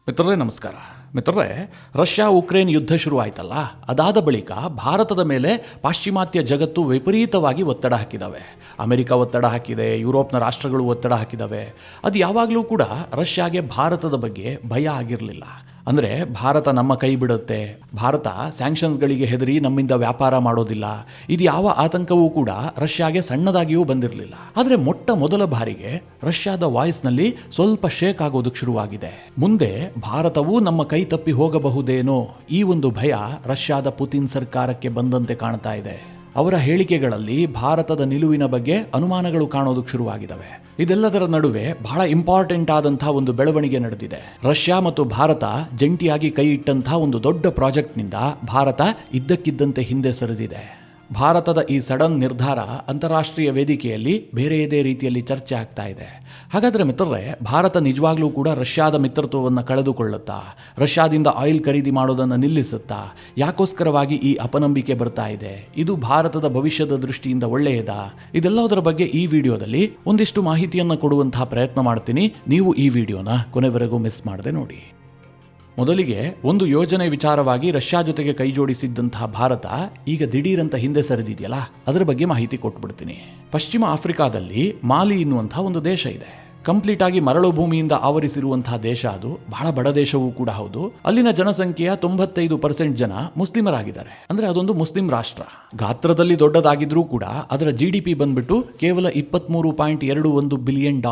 ಮಿತ್ರರೇ ನಮಸ್ಕಾರ. ಮಿತ್ರರೇ, ರಷ್ಯಾ ಉಕ್ರೇನ್ ಯುದ್ಧ ಶುರುವಾಯಿತಲ್ಲ, ಅದಾದ ಬಳಿಕ ಭಾರತದ ಮೇಲೆ ಪಾಶ್ಚಿಮಾತ್ಯ ಜಗತ್ತು ವಿಪರೀತವಾಗಿ ಒತ್ತಡ ಹಾಕಿದ್ದಾವೆ. ಅಮೆರಿಕ ಒತ್ತಡ ಹಾಕಿದೆ, ಯುರೋಪ್ನ ರಾಷ್ಟ್ರಗಳು ಒತ್ತಡ ಹಾಕಿದ್ದಾವೆ. ಅದು ಯಾವಾಗಲೂ ಕೂಡ ರಷ್ಯಾಗೆ ಭಾರತದ ಬಗ್ಗೆ ಭಯ ಆಗಿರಲಿಲ್ಲ. ಅಂದರೆ ಭಾರತ ನಮ್ಮ ಕೈ ಬಿಡುತ್ತೆ, ಭಾರತ ಸ್ಯಾಂಕ್ಷನ್ಸ್ಗಳಿಗೆ ಹೆದರಿ ನಮ್ಮಿಂದ ವ್ಯಾಪಾರ ಮಾಡೋದಿಲ್ಲ, ಇದು ಯಾವ ಆತಂಕವೂ ಕೂಡ ರಷ್ಯಾಗೆ ಸಣ್ಣದಾಗಿಯೂ ಬಂದಿರಲಿಲ್ಲ. ಆದರೆ ಮೊಟ್ಟ ಮೊದಲ ಬಾರಿಗೆ ರಷ್ಯಾದ ವಾಯ್ಸ್ನಲ್ಲಿ ಸ್ವಲ್ಪ ಶೇಕ್ ಆಗೋದಕ್ಕೆ ಶುರುವಾಗಿದೆ. ಮುಂದೆ ಭಾರತವೂ ನಮ್ಮ ಕೈ ತಪ್ಪಿ ಹೋಗಬಹುದೇನೋ ಈ ಒಂದು ಭಯ ರಷ್ಯಾದ ಪುತಿನ್ ಸರ್ಕಾರಕ್ಕೆ ಬಂದಂತೆ ಕಾಣ್ತಾ ಇದೆ. ಅವರ ಹೇಳಿಕೆಗಳಲ್ಲಿ ಭಾರತದ ನಿಲುವಿನ ಬಗ್ಗೆ ಅನುಮಾನಗಳು ಕಾಣೋದಕ್ಕೆ ಶುರುವಾಗಿದ್ದಾವೆ. ಇದೆಲ್ಲದರ ನಡುವೆ ಬಹಳ ಇಂಪಾರ್ಟೆಂಟ್ ಆದಂತಹ ಒಂದು ಬೆಳವಣಿಗೆ ನಡೆದಿದೆ. ರಷ್ಯಾ ಮತ್ತು ಭಾರತ ಜಂಟಿಯಾಗಿ ಕೈ ಇಟ್ಟಂತಹ ಒಂದು ದೊಡ್ಡ ಪ್ರಾಜೆಕ್ಟ್ನಿಂದ ಭಾರತ ಇದ್ದಕ್ಕಿದ್ದಂತೆ ಹಿಂದೆ ಸರಿದಿದೆ. ಭಾರತದ ಈ ಸಡನ್ ನಿರ್ಧಾರ ಅಂತಾರಾಷ್ಟ್ರೀಯ ವೇದಿಕೆಯಲ್ಲಿ ಬೇರೆಯದೇ ರೀತಿಯಲ್ಲಿ ಚರ್ಚೆ ಆಗ್ತಾ ಇದೆ. ಹಾಗಾದರೆ ಮಿತ್ರರೇ, ಭಾರತ ನಿಜವಾಗ್ಲೂ ಕೂಡ ರಷ್ಯಾದ ಮಿತ್ರತ್ವವನ್ನು ಕಳೆದುಕೊಳ್ಳುತ್ತಾ, ರಷ್ಯಾದಿಂದ ಆಯಿಲ್ ಖರೀದಿ ಮಾಡೋದನ್ನು ನಿಲ್ಲಿಸುತ್ತಾ? ಯಾಕೋಸ್ಕರವಾಗಿ ಈ ಅಪನಂಬಿಕೆ ಬರ್ತಾ ಇದೆ? ಇದು ಭಾರತದ ಭವಿಷ್ಯದ ದೃಷ್ಟಿಯಿಂದ ಒಳ್ಳೆಯದಾ? ಇದೆಲ್ಲದರ ಬಗ್ಗೆ ಈ ವಿಡಿಯೋದಲ್ಲಿ ಒಂದಿಷ್ಟು ಮಾಹಿತಿಯನ್ನು ಕೊಡುವಂತಹ ಪ್ರಯತ್ನ ಮಾಡ್ತೀನಿ. ನೀವು ಈ ವಿಡಿಯೋನ ಕೊನೆವರೆಗೂ ಮಿಸ್ ಮಾಡದೆ ನೋಡಿ. ಮೊದಲಿಗೆ ಒಂದು ಯೋಜನೆ ವಿಚಾರವಾಗಿ ರಷ್ಯಾ ಜೊತೆಗೆ ಕೈ ಜೋಡಿಸಿದ್ದಂತಹ ಭಾರತ ಈಗ ದಿಢೀರಂತ ಹಿಂದೆ ಸರಿದಿದೆಯಲ್ಲ, ಅದರ ಬಗ್ಗೆ ಮಾಹಿತಿ ಕೊಟ್ಬಿಡ್ತೀನಿ. ಪಶ್ಚಿಮ ಆಫ್ರಿಕಾದಲ್ಲಿ ಮಾಲಿ ಎನ್ನುವಂತಹ ಒಂದು ದೇಶ ಇದೆ. ಕಂಪ್ಲೀಟ್ ಆಗಿ ಮರಳು ಭೂಮಿಯಿಂದ ಆವರಿಸಿರುವಂತಹ ದೇಶ. ಅದು ಬಹಳ ಬಡ ದೇಶವೂ ಕೂಡ ಹೌದು. ಅಲ್ಲಿನ ಜನಸಂಖ್ಯೆಯ 95% ಜನ ಮುಸ್ಲಿಮರಾಗಿದ್ದಾರೆ. ಅಂದ್ರೆ ಅದೊಂದು ಮುಸ್ಲಿಂ ರಾಷ್ಟ್ರ. ಗಾತ್ರದಲ್ಲಿ ದೊಡ್ಡದಾಗಿದ್ರೂ ಕೂಡ ಅದರ GDP ಬಂದ್ಬಿಟ್ಟು ಕೇವಲ $23.21 ಬಿಲಿಯನ್.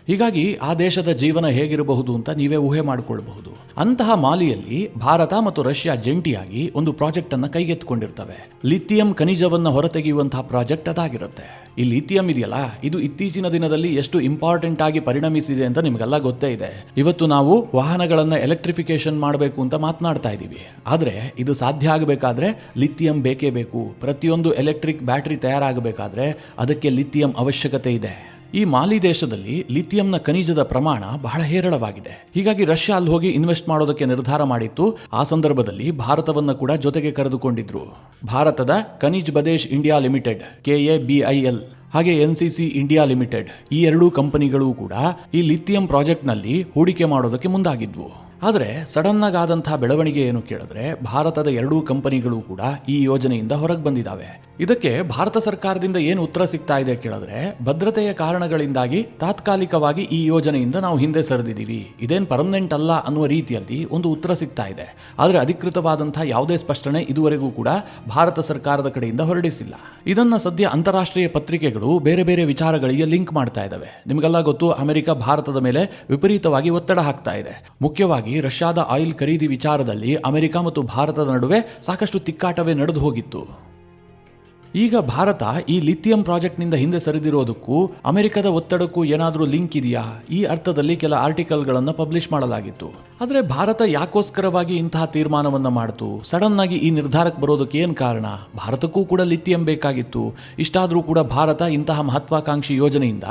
ಹೀಗಾಗಿ ಆ ದೇಶದ ಜೀವನ ಹೇಗಿರಬಹುದು ಅಂತ ನೀವೇ ಊಹೆ ಮಾಡಿಕೊಳ್ಳಬಹುದು. ಅಂತಹ ಮಾಲಿಯಲ್ಲಿ ಭಾರತ ಮತ್ತು ರಷ್ಯಾ ಜಂಟಿಯಾಗಿ ಒಂದು ಪ್ರಾಜೆಕ್ಟ್ ಅನ್ನ ಕೈಗೆತ್ತಿಕೊಂಡಿರ್ತವೆ. Lithium ಖನಿಜವನ್ನು ಹೊರತೆಗೆಯುವಂತಹ project ಅದಾಗಿರುತ್ತೆ. ಈ ಲಿಥಿಯಂ ಇದೆಯಲ್ಲ, ಇದು ಇತ್ತೀಚಿನ ದಿನದಲ್ಲಿ ಎಷ್ಟು ಇಂಪಾರ್ಟೆಂಟ್ ಆಗಿ ಪರಿಣಮಿಸಿದೆ ಅಂತ ನಿಮಗೆಲ್ಲ ಗೊತ್ತೇ ಇದೆ. ಇವತ್ತು ನಾವು ವಾಹನಗಳನ್ನ ಎಲೆಕ್ಟ್ರಿಫಿಕೇಶನ್ ಮಾಡಬೇಕು ಅಂತ ಮಾತನಾಡ್ತಾ ಇದ್ದೀವಿ. ಆದ್ರೆ ಇದು ಸಾಧ್ಯ ಆಗಬೇಕಾದ್ರೆ ಲಿಥಿಯಂ ಬೇಕೇ ಬೇಕು. ಪ್ರತಿಯೊಂದು ಎಲೆಕ್ಟ್ರಿಕ್ ಬ್ಯಾಟರಿ ತಯಾರಾಗಬೇಕಾದ್ರೆ ಅದಕ್ಕೆ ಲಿಥಿಯಂ ಅವಶ್ಯಕತೆ ಇದೆ. ಈ ಮಾಲಿ ದೇಶದಲ್ಲಿ ಲಿಥಿಯಂನ ಖನಿಜದ ಪ್ರಮಾಣ ಬಹಳ ಹೇರಳವಾಗಿದೆ. ಹೀಗಾಗಿ ರಷ್ಯಾ ಅಲ್ಲಿ ಹೋಗಿ ಇನ್ವೆಸ್ಟ್ ಮಾಡೋದಕ್ಕೆ ನಿರ್ಧಾರ ಮಾಡಿತ್ತು. ಆ ಸಂದರ್ಭದಲ್ಲಿ ಭಾರತವನ್ನು ಕೂಡ ಜೊತೆಗೆ ಕರೆದುಕೊಂಡಿದ್ರು. ಭಾರತದ ಖನಿಜ್ ಬದೇಶ್ ಇಂಡಿಯಾ ಲಿಮಿಟೆಡ್ KABIL ಹಾಗೆ NCC ಇಂಡಿಯಾ ಲಿಮಿಟೆಡ್, ಈ ಎರಡೂ ಕಂಪನಿಗಳು ಕೂಡ ಈ ಲಿಥಿಯಂ ಪ್ರಾಜೆಕ್ಟ್ನಲ್ಲಿ ಹೂಡಿಕೆ ಮಾಡೋದಕ್ಕೆ ಮುಂದಾಗಿದ್ವು. ಆದರೆ ಸಡನ್ ಆದಂತಹ ಬೆಳವಣಿಗೆ ಏನು ಕೇಳಿದ್ರೆ, ಭಾರತದ ಎರಡೂ ಕಂಪನಿಗಳು ಕೂಡ ಈ ಯೋಜನೆಯಿಂದ ಹೊರಗೆ ಬಂದಿದ್ದಾವೆ. ಇದಕ್ಕೆ ಭಾರತ ಸರ್ಕಾರದಿಂದ ಏನು ಉತ್ತರ ಸಿಗ್ತಾ ಇದೆ ಕೇಳಿದ್ರೆ, ಭದ್ರತೆಯ ಕಾರಣಗಳಿಂದಾಗಿ ತಾತ್ಕಾಲಿಕವಾಗಿ ಈ ಯೋಜನೆಯಿಂದ ನಾವು ಹಿಂದೆ ಸರಿದಿದ್ದೀವಿ, ಇದೇನು ಪರ್ಮನೆಂಟ್ ಅಲ್ಲ ಅನ್ನುವ ರೀತಿಯಲ್ಲಿ ಒಂದು ಉತ್ತರ ಸಿಗ್ತಾ ಇದೆ. ಆದರೆ ಅಧಿಕೃತವಾದಂತಹ ಯಾವುದೇ ಸ್ಪಷ್ಟನೆ ಇದುವರೆಗೂ ಕೂಡ ಭಾರತ ಸರ್ಕಾರದ ಕಡೆಯಿಂದ ಹೊರಡಿಸಿಲ್ಲ. ಇದನ್ನ ಸದ್ಯ ಅಂತಾರಾಷ್ಟ್ರೀಯ ಪತ್ರಿಕೆಗಳು ಬೇರೆ ಬೇರೆ ವಿಚಾರಗಳಿಗೆ ಲಿಂಕ್ ಮಾಡ್ತಾ ಇದ್ದಾವೆ. ನಿಮಗೆಲ್ಲ ಗೊತ್ತು, ಅಮೆರಿಕ ಭಾರತದ ಮೇಲೆ ವಿಪರೀತವಾಗಿ ಒತ್ತಡ ಹಾಕ್ತಾ ಇದೆ. ಮುಖ್ಯವಾಗಿ ರಷ್ಯಾದ ಆಯಿಲ್ ಖರೀದಿ ವಿಚಾರದಲ್ಲಿ ಅಮೆರಿಕ ಮತ್ತು ಭಾರತದ ನಡುವೆ ಸಾಕಷ್ಟು ತಿಕ್ಕಾಟವೇ ನಡೆದು ಹೋಗಿತ್ತು. ಈಗ ಭಾರತ ಈ ಲಿಥಿಯಂ ಪ್ರಾಜೆಕ್ಟ್ನಿಂದ ಹಿಂದೆ ಸರಿದಿರೋದಕ್ಕೂ ಅಮೆರಿಕದ ಒತ್ತಡಕ್ಕೂ ಏನಾದರೂ ಲಿಂಕ್ ಇದೆಯಾ? ಈ ಅರ್ಥದಲ್ಲಿ ಕೆಲ ಆರ್ಟಿಕಲ್ಗಳನ್ನು ಪಬ್ಲಿಷ್ ಮಾಡಲಾಗಿತ್ತು. ಆದರೆ ಭಾರತ ಯಾಕೋಸ್ಕರವಾಗಿ ಇಂತಹ ತೀರ್ಮಾನವನ್ನು ಮಾಡ್ತು? ಸಡನ್ ಆಗಿ ಈ ನಿರ್ಧಾರಕ್ಕೆ ಬರೋದಕ್ಕೆ ಏನು ಕಾರಣ? ಭಾರತಕ್ಕೂ ಕೂಡ ಲಿಥಿಯಂ ಬೇಕಾಗಿತ್ತು. ಇಷ್ಟಾದರೂ ಕೂಡ ಭಾರತ ಇಂತಹ ಮಹತ್ವಾಕಾಂಕ್ಷಿ ಯೋಜನೆಯಿಂದ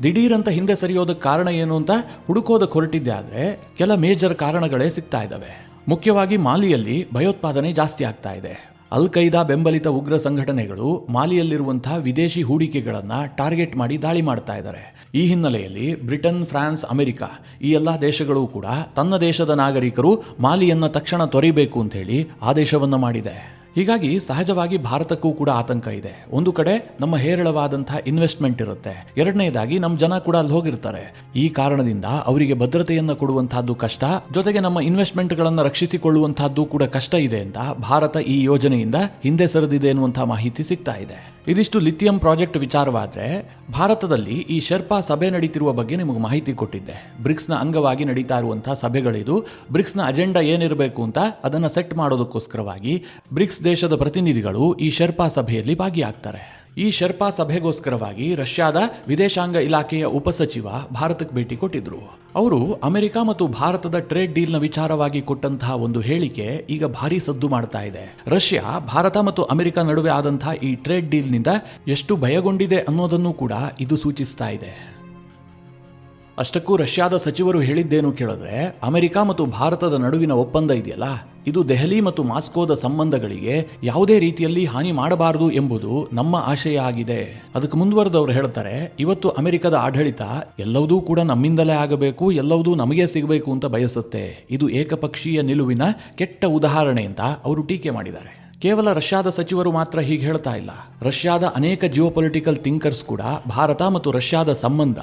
ದಿಢೀರಂತ ಹಿಂದೆ ಸರಿಯೋದಕ್ಕೆ ಕಾರಣ ಏನು ಅಂತ ಹುಡುಕೋದಕ್ಕೆ ಹೊರಟಿದ್ದೆ. ಆದರೆ ಕೆಲ ಮೇಜರ್ ಕಾರಣಗಳೇ ಸಿಗ್ತಾ ಇದ್ದಾವೆ. ಮುಖ್ಯವಾಗಿ ಮಾಲಿಯಲ್ಲಿ ಭಯೋತ್ಪಾದನೆ ಜಾಸ್ತಿ ಆಗ್ತಾ ಇದೆ. ಅಲ್ ಖೈದಾ ಬೆಂಬಲಿತ ಉಗ್ರ ಸಂಘಟನೆಗಳು ಮಾಲಿಯಲ್ಲಿರುವಂತಹ ವಿದೇಶಿ ಹೂಡಿಕೆಗಳನ್ನು ಟಾರ್ಗೆಟ್ ಮಾಡಿ ದಾಳಿ ಮಾಡ್ತಾ ಇದ್ದಾರೆ. ಈ ಹಿನ್ನೆಲೆಯಲ್ಲಿ ಬ್ರಿಟನ್, ಫ್ರಾನ್ಸ್, ಅಮೆರಿಕ ಈ ಎಲ್ಲ ದೇಶಗಳು ಕೂಡ ತನ್ನ ದೇಶದ ನಾಗರಿಕರು ಮಾಲಿಯನ್ನು ತಕ್ಷಣ ತೊರೆಯಬೇಕು ಅಂತ ಹೇಳಿ ಆದೇಶವನ್ನು ಮಾಡಿದೆ. ಹೀಗಾಗಿ ಸಹಜವಾಗಿ ಭಾರತಕ್ಕೂ ಕೂಡ ಆತಂಕ ಇದೆ. ಒಂದು ಕಡೆ ನಮ್ಮ ಹೇರಳವಾದಂತಹ ಇನ್ವೆಸ್ಟ್ಮೆಂಟ್ ಇರುತ್ತೆ, ಎರಡನೇದಾಗಿ ನಮ್ಮ ಜನ ಕೂಡ ಅಲ್ಲಿ ಹೋಗಿರ್ತಾರೆ. ಈ ಕಾರಣದಿಂದ ಅವರಿಗೆ ಭದ್ರತೆಯನ್ನು ಕೊಡುವಂತಹದ್ದು ಕಷ್ಟ, ಜೊತೆಗೆ ನಮ್ಮ ಇನ್ವೆಸ್ಟ್ಮೆಂಟ್ಗಳನ್ನು ರಕ್ಷಿಸಿಕೊಳ್ಳುವಂತಹದ್ದು ಕೂಡ ಕಷ್ಟ ಇದೆ ಅಂತ ಭಾರತ ಈ ಯೋಜನೆಯಿಂದ ಹಿಂದೆ ಸರಿದಿದೆ ಎನ್ನುವಂತಹ ಮಾಹಿತಿ ಸಿಗ್ತಾ ಇದೆ. ಇದಿಷ್ಟು ಲಿಥಿಯಂ ಪ್ರಾಜೆಕ್ಟ್ ವಿಚಾರವಾದರೆ, ಭಾರತದಲ್ಲಿ ಈ ಶೆರ್ಪಾ ಸಭೆ ನಡೀತಿರುವ ಬಗ್ಗೆ ನಿಮಗೆ ಮಾಹಿತಿ ಕೊಟ್ಟಿದ್ದೆ. ಬ್ರಿಕ್ಸ್ನ ಅಂಗವಾಗಿ ನಡೀತಾ ಇರುವಂತಹ ಸಭೆಗಳಿದು. ಬ್ರಿಕ್ಸ್ನ ಅಜೆಂಡಾ ಏನಿರಬೇಕು ಅಂತ ಅದನ್ನು ಸೆಟ್ ಮಾಡೋದಕ್ಕೋಸ್ಕರವಾಗಿ ಬ್ರಿಕ್ಸ್ ದೇಶದ ಪ್ರತಿನಿಧಿಗಳು ಈ ಶೆರ್ಪಾ ಸಭೆಯಲ್ಲಿ ಭಾಗಿಯಾಗ್ತಾರೆ. ಈ ಶೆರ್ಪಾ ಸಭೆಗೋಸ್ಕರವಾಗಿ ರಷ್ಯಾದ ವಿದೇಶಾಂಗ ಇಲಾಖೆಯ ಉಪಸಚಿವ ಭಾರತಕ್ಕೆ ಭೇಟಿ ಕೊಟ್ಟಿದ್ರು. ಅವರು ಅಮೆರಿಕ ಮತ್ತು ಭಾರತದ ಟ್ರೇಡ್ ಡೀಲ್ನ ವಿಚಾರವಾಗಿ ಕೊಟ್ಟಂತಹ ಒಂದು ಹೇಳಿಕೆ ಈಗ ಭಾರಿ ಸದ್ದು ಮಾಡ್ತಾ ಇದೆ. ರಷ್ಯಾ, ಭಾರತ ಮತ್ತು ಅಮೆರಿಕ ನಡುವೆ ಆದಂತಹ ಈ ಟ್ರೇಡ್ ಡೀಲ್ನಿಂದ ಎಷ್ಟು ಭಯಗೊಂಡಿದೆ ಅನ್ನೋದನ್ನು ಕೂಡ ಇದು ಸೂಚಿಸ್ತಾ ಇದೆ. ಅಷ್ಟಕ್ಕೂ ರಷ್ಯಾದ ಸಚಿವರು ಹೇಳಿದ್ದೇನು ಕೇಳಿದ್ರೆ, ಅಮೆರಿಕ ಮತ್ತು ಭಾರತದ ನಡುವಿನ ಒಪ್ಪಂದ ಇದೆಯಲ್ಲ, ಇದು ದೆಹಲಿ ಮತ್ತು ಮಾಸ್ಕೋದ ಸಂಬಂಧಗಳಿಗೆ ಯಾವುದೇ ರೀತಿಯಲ್ಲಿ ಹಾನಿ ಮಾಡಬಾರದು ಎಂಬುದು ನಮ್ಮ ಆಶಯ ಆಗಿದೆ. ಅದಕ್ಕೆ ಮುಂದುವರೆದವರು ಹೇಳ್ತಾರೆ, ಇವತ್ತು ಅಮೆರಿಕದ ಆಡಳಿತ ಎಲ್ಲವೂ ಕೂಡ ನಮ್ಮಿಂದಲೇ ಆಗಬೇಕು, ಎಲ್ಲವೂ ನಮಗೆ ಸಿಗಬೇಕು ಅಂತ ಬಯಸುತ್ತೆ. ಇದು ಏಕಪಕ್ಷೀಯ ನಿಲುವಿನ ಕೆಟ್ಟ ಉದಾಹರಣೆ ಅಂತ ಅವರು ಟೀಕೆ ಮಾಡಿದ್ದಾರೆ. ಕೇವಲ ರಷ್ಯಾದ ಸಚಿವರು ಮಾತ್ರ ಹೀಗೆ ಹೇಳ್ತಾ ಇಲ್ಲ. ರಷ್ಯಾದ ಅನೇಕ ಜಿಯೋಪೊಲಿಟಿಕಲ್ ಥಿಂಕರ್ಸ್ ಕೂಡ ಭಾರತ ಮತ್ತು ರಷ್ಯಾದ ಸಂಬಂಧ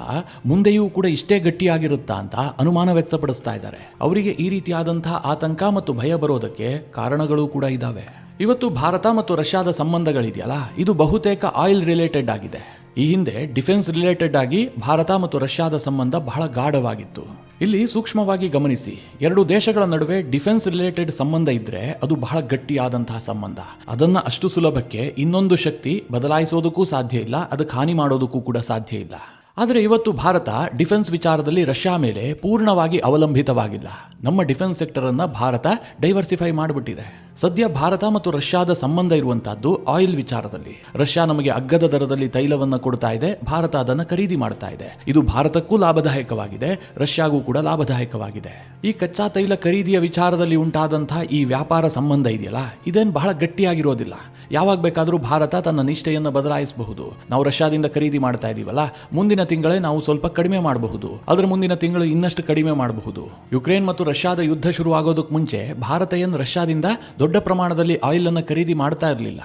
ಮುಂದೆಯೂ ಕೂಡ ಇಷ್ಟೇ ಗಟ್ಟಿಯಾಗಿರುತ್ತಾ ಅಂತ ಅನುಮಾನ ವ್ಯಕ್ತಪಡಿಸ್ತಾ ಇದ್ದಾರೆ. ಅವರಿಗೆ ಈ ರೀತಿಯಾದಂತಹ ಆತಂಕ ಮತ್ತು ಭಯ ಬರೋದಕ್ಕೆ ಕಾರಣಗಳು ಕೂಡ ಇದ್ದಾವೆ. ಇವತ್ತು ಭಾರತ ಮತ್ತು ರಷ್ಯಾದ ಸಂಬಂಧಗಳಿದೆಯಲ್ಲ, ಇದು ಬಹುತೇಕ ಆಯಿಲ್ ರಿಲೇಟೆಡ್ ಆಗಿದೆ. ಈ ಹಿಂದೆ ಡಿಫೆನ್ಸ್ ರಿಲೇಟೆಡ್ ಆಗಿ ಭಾರತ ಮತ್ತು ರಷ್ಯಾದ ಸಂಬಂಧ ಬಹಳ ಗಾಢವಾಗಿತ್ತು. ಇಲ್ಲಿ ಸೂಕ್ಷ್ಮವಾಗಿ ಗಮನಿಸಿ, ಎರಡು ದೇಶಗಳ ನಡುವೆ ಡಿಫೆನ್ಸ್ ರಿಲೇಟೆಡ್ ಸಂಬಂಧ ಇದ್ರೆ ಅದು ಬಹಳ ಗಟ್ಟಿಯಾದಂತಹ ಸಂಬಂಧ. ಅದನ್ನ ಅಷ್ಟು ಸುಲಭಕ್ಕೆ ಇನ್ನೊಂದು ಶಕ್ತಿ ಬದಲಾಯಿಸೋದಕ್ಕೂ ಸಾಧ್ಯ ಇಲ್ಲ, ಅದಕ್ಕೆ ಹಾನಿ ಮಾಡೋದಕ್ಕೂ ಕೂಡ ಸಾಧ್ಯ ಇಲ್ಲ. ಆದರೆ ಇವತ್ತು ಭಾರತ ಡಿಫೆನ್ಸ್ ವಿಚಾರದಲ್ಲಿ ರಷ್ಯಾ ಮೇಲೆ ಪೂರ್ಣವಾಗಿ ಅವಲಂಬಿತವಾಗಿಲ್ಲ. ನಮ್ಮ ಡಿಫೆನ್ಸ್ ಸೆಕ್ಟರ್ ಅನ್ನ ಭಾರತ ಡೈವರ್ಸಿಫೈ ಮಾಡಿಬಿಟ್ಟಿದೆ. ಸದ್ಯ ಭಾರತ ಮತ್ತು ರಷ್ಯಾದ ಸಂಬಂಧ ಇರುವಂತಹದ್ದು ಆಯಿಲ್ ವಿಚಾರದಲ್ಲಿ. ರಷ್ಯಾ ನಮಗೆ ಅಗ್ಗದ ದರದಲ್ಲಿ ತೈಲವನ್ನು ಕೊಡ್ತಾ ಇದೆ, ಭಾರತ ಅದನ್ನು ಖರೀದಿ ಮಾಡ್ತಾ ಇದೆ. ಇದು ಭಾರತಕ್ಕೂ ಲಾಭದಾಯಕವಾಗಿದೆ, ರಷ್ಯಾಗೂ ಕೂಡ ಲಾಭದಾಯಕವಾಗಿದೆ. ಈ ಕಚ್ಚಾ ತೈಲ ಖರೀದಿಯ ವಿಚಾರದಲ್ಲಿ ಉಂಟಾದಂತಹ ಈ ವ್ಯಾಪಾರ ಸಂಬಂಧ ಇದೆಯಲ್ಲ, ಇದೇನು ಬಹಳ ಗಟ್ಟಿಯಾಗಿರೋದಿಲ್ಲ. ಯಾವಾಗ ಬೇಕಾದರೂ ಭಾರತ ತನ್ನ ನಿಷ್ಠೆಯನ್ನು ಬದಲಾಯಿಸಬಹುದು. ನಾವು ರಷ್ಯಾದಿಂದ ಖರೀದಿ ಮಾಡ್ತಾ ಇದೀವಲ್ಲ, ಮುಂದಿನ ತಿಂಗಳೇ ನಾವು ಸ್ವಲ್ಪ ಕಡಿಮೆ ಮಾಡಬಹುದು, ಅದರ ಮುಂದಿನ ತಿಂಗಳು ಇನ್ನಷ್ಟು ಕಡಿಮೆ ಮಾಡಬಹುದು. ಯುಕ್ರೇನ್ ಮತ್ತು ರಷ್ಯಾದ ಯುದ್ಧ ಶುರುವಾಗೋದಕ್ಕೆ ಮುಂಚೆ ಭಾರತ ಏನು ರಷ್ಯಾದಿಂದ ದೊಡ್ಡ ಪ್ರಮಾಣದಲ್ಲಿ ಆಯಿಲ್ ಅನ್ನು ಖರೀದಿ ಮಾಡ್ತಾ ಇರಲಿಲ್ಲ.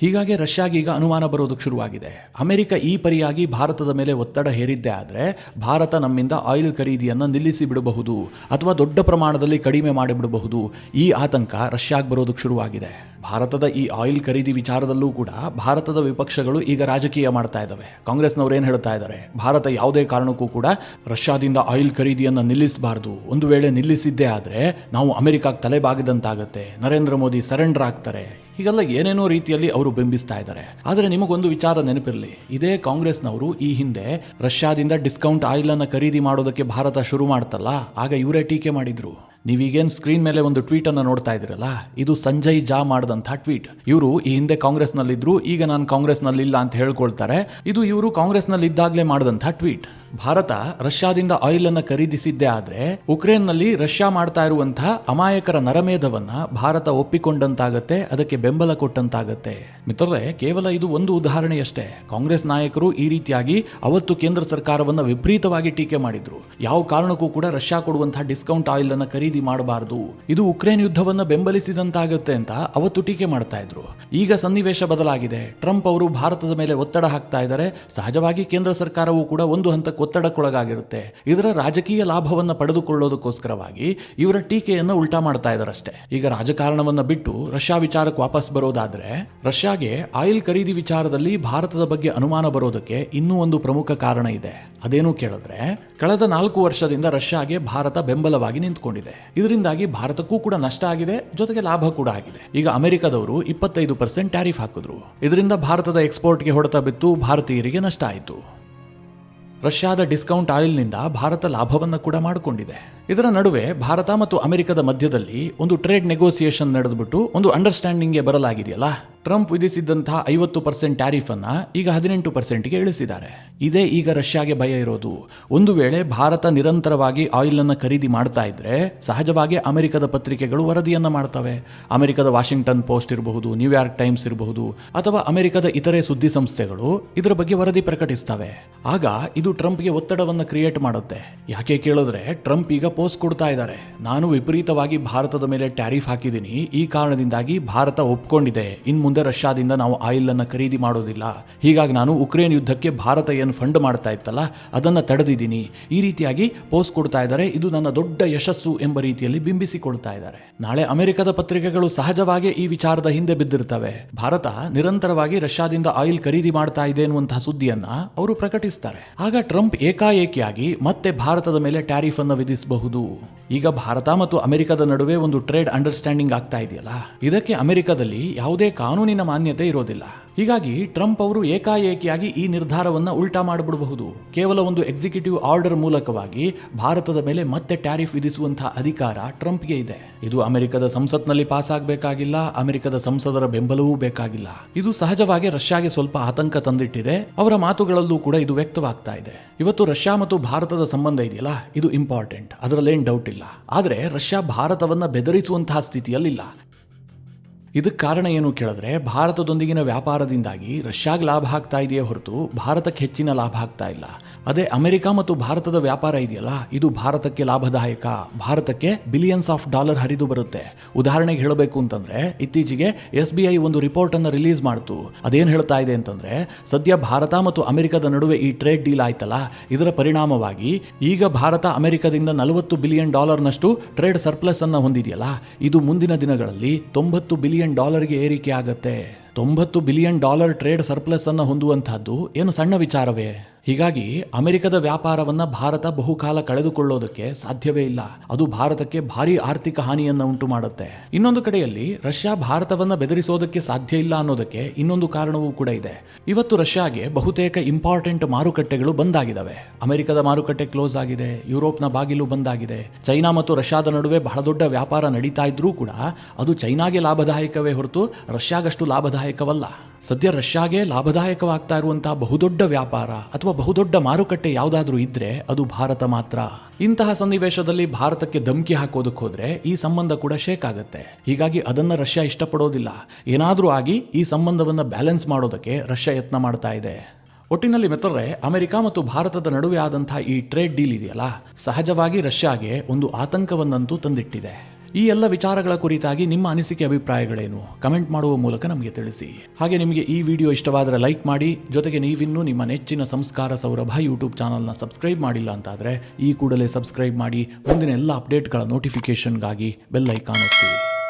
ಹೀಗಾಗಿ ರಷ್ಯಾಗೆ ಈಗ ಅನುಮಾನ ಬರೋದಕ್ಕೆ ಶುರುವಾಗಿದೆ. ಅಮೆರಿಕ ಈ ಪರಿಯಾಗಿ ಭಾರತದ ಮೇಲೆ ಒತ್ತಡ ಹೇರಿದ್ದೇ ಆದರೆ ಭಾರತ ನಮ್ಮಿಂದ ಆಯಿಲ್ ಖರೀದಿಯನ್ನು ನಿಲ್ಲಿಸಿ ಬಿಡಬಹುದು ಅಥವಾ ದೊಡ್ಡ ಪ್ರಮಾಣದಲ್ಲಿ ಕಡಿಮೆ ಮಾಡಿಬಿಡಬಹುದು. ಈ ಆತಂಕ ರಷ್ಯಾಗೆ ಬರೋದಕ್ಕೆ ಶುರುವಾಗಿದೆ. ಭಾರತದ ಈ ಆಯಿಲ್ ಖರೀದಿ ವಿಚಾರದಲ್ಲೂ ಕೂಡ ಭಾರತದ ವಿಪಕ್ಷಗಳು ಈಗ ರಾಜಕೀಯ ಮಾಡ್ತಾ ಇದ್ದಾವೆ. ಕಾಂಗ್ರೆಸ್ನವರು ಏನು ಹೇಳ್ತಾ ಇದ್ದಾರೆ, ಭಾರತ ಯಾವುದೇ ಕಾರಣಕ್ಕೂ ಕೂಡ ರಷ್ಯಾದಿಂದ ಆಯಿಲ್ ಖರೀದಿಯನ್ನು ನಿಲ್ಲಿಸಬಾರದು. ಒಂದು ವೇಳೆ ನಿಲ್ಲಿಸಿದ್ದೇ ಆದರೆ ನಾವು ಅಮೆರಿಕಾಗೆ ತಲೆಬಾಗಿದಂತಾಗತ್ತೆ, ನರೇಂದ್ರ ಮೋದಿ ಸರೆಂಡರ್ ಆಗ್ತಾರೆ. ಹೀಗೆಲ್ಲ ಏನೇನೋ ರೀತಿಯಲ್ಲಿ ಅವರು ಬಿಂಬಿಸ್ತಾ ಇದ್ದಾರೆ. ಆದರೆ ನಿಮಗೊಂದು ವಿಚಾರ ನೆನಪಿರಲಿ, ಇದೇ ಕಾಂಗ್ರೆಸ್ನವರು ಈ ಹಿಂದೆ ರಷ್ಯಾದಿಂದ ಡಿಸ್ಕೌಂಟ್ ಆಯಿಲ್ ಅನ್ನು ಖರೀದಿ ಮಾಡೋದಕ್ಕೆ ಭಾರತ ಶುರು ಮಾಡ್ತಲ್ಲ, ಆಗ ಇವರೇ ಟೀಕೆ ಮಾಡಿದ್ರು. ನೀವೀಗೇನು ಸ್ಕ್ರೀನ್ ಮೇಲೆ ಒಂದು ಟ್ವೀಟ್ ಅನ್ನು ನೋಡ್ತಾ ಇದ್ದೀರಲ್ಲ, ಇದು ಸಂಜಯ್ ಜಾ ಮಾಡಿದಂಥ ಟ್ವೀಟ್. ಇವರು ಈ ಹಿಂದೆ ಕಾಂಗ್ರೆಸ್ನಲ್ಲಿದ್ರು, ಈಗ ನಾನು ಕಾಂಗ್ರೆಸ್ನಲ್ಲಿಲ್ಲ ಅಂತ ಹೇಳ್ಕೊಳ್ತಾರೆ. ಇದು ಇವರು ಕಾಂಗ್ರೆಸ್ನಲ್ಲಿ ಇದ್ದಾಗಲೇ ಮಾಡಿದಂಥ ಟ್ವೀಟ್. ಭಾರತ ರಷ್ಯಾದಿಂದ ಆಯಿಲ್ ಅನ್ನು ಖರೀದಿಸಿದ್ದೇ ಆದ್ರೆ ಉಕ್ರೇನ್ನಲ್ಲಿ ರಷ್ಯಾ ಮಾಡ್ತಾ ಇರುವಂತಹ ಅಮಾಯಕರ ನರಮೇಧವನ್ನ ಭಾರತ ಒಪ್ಪಿಕೊಂಡಂತಾಗತ್ತೆ, ಅದಕ್ಕೆ ಬೆಂಬಲ ಕೊಟ್ಟಂತಾಗತ್ತೆ. ಮಿತ್ರರೇ, ಕೇವಲ ಇದು ಒಂದು ಉದಾಹರಣೆಯಷ್ಟೇ. ಕಾಂಗ್ರೆಸ್ ನಾಯಕರು ಈ ರೀತಿಯಾಗಿ ಅವತ್ತು ಕೇಂದ್ರ ಸರ್ಕಾರವನ್ನ ವಿಪರೀತವಾಗಿ ಟೀಕೆ ಮಾಡಿದ್ರು. ಯಾವ ಕಾರಣಕ್ಕೂ ಕೂಡ ರಷ್ಯಾ ಕೊಡುವಂತಹ ಡಿಸ್ಕೌಂಟ್ ಆಯಿಲ್ ಅನ್ನ ಖರೀದಿ ಮಾಡಬಾರದು, ಇದು ಉಕ್ರೇನ್ ಯುದ್ಧವನ್ನ ಬೆಂಬಲಿಸಿದಂತಾಗುತ್ತೆ ಅಂತ ಅವತ್ತು ಟೀಕೆ ಮಾಡ್ತಾ ಇದ್ರು. ಈಗ ಸನ್ನಿವೇಶ ಬದಲಾಗಿದೆ. ಟ್ರಂಪ್ ಅವರು ಭಾರತದ ಮೇಲೆ ಒತ್ತಡ ಹಾಕ್ತಾ ಇದ್ದಾರೆ. ಸಹಜವಾಗಿ ಕೇಂದ್ರ ಸರ್ಕಾರವು ಕೂಡ ಒಂದು ಹಂತಕ್ಕೆ ಒತ್ತಡಕ್ಕೊಳಗಾಗಿರುತ್ತೆ. ಇದರ ರಾಜಕೀಯ ಲಾಭವನ್ನು ಪಡೆದುಕೊಳ್ಳೋದಕ್ಕೋಸ್ಕರವಾಗಿ ಇವರ ಟೀಕೆಯನ್ನು ಉಲ್ಟಾ ಮಾಡ್ತಾ ಇದ್ದಾರಷ್ಟೇ. ಈಗ ರಾಜಕಾರಣವನ್ನ ಬಿಟ್ಟು ರಷ್ಯಾ ವಿಚಾರಕ್ಕೆ ವಾಪಸ್ ಬರೋದಾದ್ರೆ, ರಷ್ಯಾಗೆ ಆಯಿಲ್ ಖರೀದಿ ವಿಚಾರದಲ್ಲಿ ಭಾರತದ ಬಗ್ಗೆ ಅನುಮಾನ ಬರೋದಕ್ಕೆ ಇನ್ನೂ ಒಂದು ಪ್ರಮುಖ ಕಾರಣ ಇದೆ. ಅದೇನು ಕೇಳಿದ್ರೆ, ಕಳೆದ 4 ವರ್ಷದಿಂದ ರಷ್ಯಾಗೆ ಭಾರತ ಬೆಂಬಲವಾಗಿ ನಿಂತ್ಕೊಂಡಿದೆ. ಇದರಿಂದಾಗಿ ಭಾರತಕ್ಕೂ ಕೂಡ ನಷ್ಟ ಆಗಿದೆ, ಜೊತೆಗೆ ಲಾಭ ಕೂಡ ಆಗಿದೆ. ಈಗ ಅಮೆರಿಕದವರು 25% ಟ್ಯಾರಿಫ್ ಹಾಕಿದ್ರು. ಇದರಿಂದ ಭಾರತದ ಎಕ್ಸ್ಪೋರ್ಟ್ಗೆ ಹೊಡೆತ ಬಿತ್ತು, ಭಾರತೀಯರಿಗೆ ನಷ್ಟ ಆಯಿತು. ರಷ್ಯಾದ ಡಿಸ್ಕೌಂಟ್ ಆಯಿಲ್ನಿಂದ ಭಾರತ ಲಾಭವನ್ನು ಕೂಡ ಮಾಡಿಕೊಂಡಿದೆ. ಇದರ ನಡುವೆ ಭಾರತ ಮತ್ತು ಅಮೆರಿಕದ ಮಧ್ಯದಲ್ಲಿ ಒಂದು ಟ್ರೇಡ್ ನೆಗೋಸಿಯೇಷನ್ ನಡೆದ್ಬಿಟ್ಟು ಒಂದು ಅಂಡರ್ಸ್ಟ್ಯಾಂಡಿಂಗ್ಗೆ ಬರಲಾಗಿದೆಯಲ್ಲ. ಟ್ರಂಪ್ ವಿಧಿಸಿದ್ದಂತಹ 50% ಟ್ಯಾರಿಫ್ ಅನ್ನ ಈಗ 18%ಗೆ ಇಳಿಸಿದ್ದಾರೆ. ಇದೇ ಈಗ ರಷ್ಯಾಗೆ ಭಯ ಇರೋದು. ಒಂದು ವೇಳೆ ಭಾರತ ನಿರಂತರವಾಗಿ ಆಯಿಲ್ ಅನ್ನು ಖರೀದಿ ಮಾಡ್ತಾ ಇದ್ರೆ ಸಹಜವಾಗಿ ಅಮೆರಿಕದ ಪತ್ರಿಕೆಗಳು ವರದಿಯನ್ನ ಮಾಡ್ತವೆ. ಅಮೆರಿಕದ ವಾಷಿಂಗ್ಟನ್ ಪೋಸ್ಟ್ ಇರಬಹುದು, ನ್ಯೂಯಾರ್ಕ್ ಟೈಮ್ಸ್ ಇರಬಹುದು, ಅಥವಾ ಅಮೆರಿಕದ ಇತರೆ ಸುದ್ದಿ ಸಂಸ್ಥೆಗಳು ಇದರ ಬಗ್ಗೆ ವರದಿ ಪ್ರಕಟಿಸ್ತವೆ. ಆಗ ಇದು ಟ್ರಂಪ್ಗೆ ಒತ್ತಡವನ್ನು ಕ್ರಿಯೇಟ್ ಮಾಡುತ್ತೆ. ಯಾಕೆ ಕೇಳಿದ್ರೆ, ಟ್ರಂಪ್ ಈಗ ಪೋಸ್ಟ್ ಕೊಡ್ತಾ ಇದ್ದಾರೆ, ನಾನು ವಿಪರೀತವಾಗಿ ಭಾರತದ ಮೇಲೆ ಟ್ಯಾರಿಫ್ ಹಾಕಿದ್ದೀನಿ, ಈ ಕಾರಣದಿಂದಾಗಿ ಭಾರತ ಒಪ್ಕೊಂಡಿದೆ, ಇನ್ನು ಮುಂದೆ ರಷ್ಯಾದಿಂದ ನಾವು ಆಯಿಲ್ ಅನ್ನು ಖರೀದಿ ಮಾಡೋದಿಲ್ಲ. ಹೀಗಾಗಿ ನಾನು ಉಕ್ರೇನ್ ಯುದ್ಧಕ್ಕೆ ಭಾರತ ಏನು ಫಂಡ್ ಮಾಡ್ತಾ ಇತ್ತಲ್ಲ ಅದನ್ನ ತಡೆದಿದ್ದೀನಿ. ಈ ರೀತಿಯಾಗಿ ಪೋಸ್ಟ್ ಕೊಡ್ತಾ ಇದ್ದಾರೆ. ಇದು ನನ್ನ ದೊಡ್ಡ ಯಶಸ್ಸು ಎಂಬ ರೀತಿಯಲ್ಲಿ ಬಿಂಬಿಸಿಕೊಳ್ತಾ ಇದ್ದಾರೆ. ನಾಳೆ ಅಮೆರಿಕದ ಪತ್ರಿಕೆಗಳು ಸಹಜವಾಗಿ ಈ ವಿಚಾರದ ಹಿಂದೆ ಬಿದ್ದಿರ್ತವೆ. ಭಾರತ ನಿರಂತರವಾಗಿ ರಷ್ಯಾದಿಂದ ಆಯಿಲ್ ಖರೀದಿ ಮಾಡ್ತಾ ಇದೆ ಎನ್ನುವಂತಹ ಸುದ್ದಿಯನ್ನ ಅವರು ಪ್ರಕಟಿಸ್ತಾರೆ. ಆಗ ಟ್ರಂಪ್ ಏಕಾಏಕಿಯಾಗಿ ಮತ್ತೆ ಭಾರತದ ಮೇಲೆ ಟ್ಯಾರಿಫ್ ಅನ್ನು ವಿಧಿಸಬಹುದು. ಈಗ ಭಾರತ ಮತ್ತು ಅಮೆರಿಕದ ನಡುವೆ ಒಂದು ಟ್ರೇಡ್ ಅಂಡರ್ಸ್ಟ್ಯಾಂಡಿಂಗ್ ಆಗ್ತಾ ಇದೆಯಲ್ಲ, ಇದಕ್ಕೆ ಅಮೆರಿಕದಲ್ಲಿ ಯಾವುದೇ ಕಾನೂನಿನ ಮಾನ್ಯತೆ ಇರೋದಿಲ್ಲ. ಹೀಗಾಗಿ ಟ್ರಂಪ್ ಅವರು ಏಕಾಏಕಿಯಾಗಿ ಈ ನಿರ್ಧಾರವನ್ನ ಉಲ್ಟಾ ಮಾಡಿಬಿಡಬಹುದು. ಕೇವಲ ಒಂದು ಎಕ್ಸಿಕ್ಯೂಟಿವ್ ಆರ್ಡರ್ ಮೂಲಕವಾಗಿ ಭಾರತದ ಮೇಲೆ ಮತ್ತೆ ಟ್ಯಾರಿಫ್ ವಿಧಿಸುವಂತಹ ಅಧಿಕಾರ ಟ್ರಂಪ್ಗೆ ಇದೆ. ಇದು ಅಮೆರಿಕದ ಸಂಸತ್ನಲ್ಲಿ ಪಾಸ್ ಆಗಬೇಕಾಗಿಲ್ಲ, ಅಮೆರಿಕದ ಸಂಸದರ ಬೆಂಬಲವೂ ಬೇಕಾಗಿಲ್ಲ. ಇದು ಸಹಜವಾಗಿ ರಷ್ಯಾಗೆ ಸ್ವಲ್ಪ ಆತಂಕ ತಂದಿಟ್ಟಿದೆ. ಅವರ ಮಾತುಗಳಲ್ಲೂ ಕೂಡ ಇದು ವ್ಯಕ್ತವಾಗ್ತಾ ಇದೆ. ಇವತ್ತು ರಷ್ಯಾ ಮತ್ತು ಭಾರತದ ಸಂಬಂಧ ಇದೆಯಲ್ಲ, ಇದು ಇಂಪಾರ್ಟೆಂಟ್, ಅದರಲ್ಲೇನು ಡೌಟ್ ಇಲ್ಲ. ಇಲ್ಲ. ಆದರೆ ರಷ್ಯಾ ಭಾರತವನ್ನು ಬೆದರಿಸುವಂತಹ ಸ್ಥಿತಿಯಲ್ಲಿಲ್ಲ. ಇದಕ್ಕೆ ಕಾರಣ ಏನು ಕೇಳಿದ್ರೆ, ಭಾರತದೊಂದಿಗಿನ ವ್ಯಾಪಾರದಿಂದಾಗಿ ರಷ್ಯಾಗೆ ಲಾಭ ಆಗ್ತಾ ಇದೆಯೇ ಹೊರತು ಭಾರತಕ್ಕೆ ಹೆಚ್ಚಿನ ಲಾಭ ಆಗ್ತಾ ಇಲ್ಲ. ಅದೇ ಅಮೆರಿಕ ಮತ್ತು ಭಾರತದ ವ್ಯಾಪಾರ ಇದೆಯಲ್ಲ, ಇದು ಭಾರತಕ್ಕೆ ಲಾಭದಾಯಕ. ಭಾರತಕ್ಕೆ ಬಿಲಿಯನ್ಸ್ ಆಫ್ ಡಾಲರ್ ಹರಿದು ಬರುತ್ತೆ. ಉದಾಹರಣೆಗೆ ಹೇಳಬೇಕು ಅಂತಂದ್ರೆ, ಇತ್ತೀಚೆಗೆ SBI ಒಂದು ರಿಪೋರ್ಟ್ ಅನ್ನು ರಿಲೀಸ್ ಮಾಡ್ತು. ಅದೇನು ಹೇಳ್ತಾ ಇದೆ ಅಂತಂದ್ರೆ, ಸದ್ಯ ಭಾರತ ಮತ್ತು ಅಮೆರಿಕದ ನಡುವೆ ಈ ಟ್ರೇಡ್ ಡೀಲ್ ಆಯ್ತಲ್ಲ, ಇದರ ಪರಿಣಾಮವಾಗಿ ಈಗ ಭಾರತ ಅಮೆರಿಕದಿಂದ $40 ಬಿಲಿಯನ್ ಟ್ರೇಡ್ ಸರ್ಪ್ಲಸ್ ಅನ್ನು ಹೊಂದಿದೆಯಲ್ಲ, ಇದು ಮುಂದಿನ ದಿನಗಳಲ್ಲಿ $90 ಬಿಲಿಯನ್ ಏರಿಕೆ ಆಗತ್ತೆ. $90 ಬಿಲಿಯನ್ ಟ್ರೇಡ್ ಸರ್ಪ್ಲಸ್ ಅನ್ನು ಹೊಂದುವಂತಹದ್ದು ಏನು ಸಣ್ಣ ವಿಚಾರವೇ? ಹೀಗಾಗಿ ಅಮೆರಿಕದ ವ್ಯಾಪಾರವನ್ನ ಭಾರತ ಬಹುಕಾಲ ಕಳೆದುಕೊಳ್ಳೋದಕ್ಕೆ ಸಾಧ್ಯವೇ ಇಲ್ಲ. ಅದು ಭಾರತಕ್ಕೆ ಭಾರಿ ಆರ್ಥಿಕ ಹಾನಿಯನ್ನು ಉಂಟು ಮಾಡುತ್ತೆ. ಇನ್ನೊಂದು ಕಡೆಯಲ್ಲಿ ರಷ್ಯಾ ಭಾರತವನ್ನ ಬೆದರಿಸೋದಕ್ಕೆ ಸಾಧ್ಯ ಇಲ್ಲ ಅನ್ನೋದಕ್ಕೆ ಇನ್ನೊಂದು ಕಾರಣವೂ ಕೂಡ ಇದೆ. ಇವತ್ತು ರಷ್ಯಾಗೆ ಬಹುತೇಕ ಇಂಪಾರ್ಟೆಂಟ್ ಮಾರುಕಟ್ಟೆಗಳು ಬಂದಾಗಿದ್ದಾವೆ. ಅಮೆರಿಕದ ಮಾರುಕಟ್ಟೆ ಕ್ಲೋಸ್ ಆಗಿದೆ, ಯುರೋಪ್ನ ಬಾಗಿಲು ಬಂದಾಗಿದೆ. ಚೈನಾ ಮತ್ತು ರಷ್ಯಾದ ನಡುವೆ ಬಹಳ ದೊಡ್ಡ ವ್ಯಾಪಾರ ನಡೀತಾ ಇದ್ರೂ ಕೂಡ ಅದು ಚೈನಾಗೆ ಲಾಭದಾಯಕವೇ ಹೊರತು ರಷ್ಯಾಗಷ್ಟು ಲಾಭದಾಯಕವಲ್ಲ. ಸದ್ಯ ರಷ್ಯಾಗೆ ಲಾಭದಾಯಕವಾಗ್ತಾ ಇರುವಂತಹ ಬಹುದೊಡ್ಡ ವ್ಯಾಪಾರ ಅಥವಾ ಬಹುದೊಡ್ಡ ಮಾರುಕಟ್ಟೆ ಯಾವುದಾದ್ರೂ ಇದ್ರೆ ಅದು ಭಾರತ ಮಾತ್ರ. ಇಂತಹ ಸನ್ನಿವೇಶದಲ್ಲಿ ಭಾರತಕ್ಕೆ ಧಮಕಿ ಹಾಕೋದಕ್ಕೆ ಹೋದ್ರೆ ಈ ಸಂಬಂಧ ಕೂಡ ಶೇಕ್ ಆಗುತ್ತೆ. ಹೀಗಾಗಿ ಅದನ್ನ ರಷ್ಯಾ ಇಷ್ಟಪಡೋದಿಲ್ಲ. ಏನಾದರೂ ಆಗಿ ಈ ಸಂಬಂಧವನ್ನು ಬ್ಯಾಲೆನ್ಸ್ ಮಾಡೋದಕ್ಕೆ ರಷ್ಯಾ ಯತ್ನ ಮಾಡ್ತಾ ಇದೆ. ಒಟ್ಟಿನಲ್ಲಿ ಮಿತ್ರರೇ, ಅಮೆರಿಕ ಮತ್ತು ಭಾರತದ ನಡುವೆ ಆದಂತಹ ಈ ಟ್ರೇಡ್ ಡೀಲ್ ಇದೆಯಲ್ಲ, ಸಹಜವಾಗಿ ರಷ್ಯಾಗೆ ಒಂದು ಆತಂಕವನ್ನಂತೂ ತಂದಿಟ್ಟಿದೆ. ಈ ಎಲ್ಲ ವಿಚಾರಗಳ ಕುರಿತಾಗಿ ನಿಮ್ಮ ಅನಿಸಿಕೆ ಅಭಿಪ್ರಾಯಗಳೇನು? ಕಮೆಂಟ್ ಮಾಡುವ ಮೂಲಕ ನಮಗೆ ತಿಳಿಸಿ. ಹಾಗೆ ನಿಮಗೆ ಈ ವಿಡಿಯೋ ಇಷ್ಟವಾದರೆ ಲೈಕ್ ಮಾಡಿ. ಜೊತೆಗೆ ನೀವಿನ್ನೂ ನಿಮ್ಮ ನೆಚ್ಚಿನ ಸಂಸ್ಕಾರ ಸೌರಭ ಯೂಟ್ಯೂಬ್ ಚಾನಲ್ನ ಸಬ್ಸ್ಕ್ರೈಬ್ ಮಾಡಿಲ್ಲ ಅಂತಾದರೆ ಈ ಕೂಡಲೇ ಸಬ್ಸ್ಕ್ರೈಬ್ ಮಾಡಿ. ಮುಂದಿನ ಎಲ್ಲ ಅಪ್ಡೇಟ್ಗಳ ನೋಟಿಫಿಕೇಷನ್ಗಾಗಿ ಬೆಲ್ ಐಕಾನ್ ಒತ್ತಿ.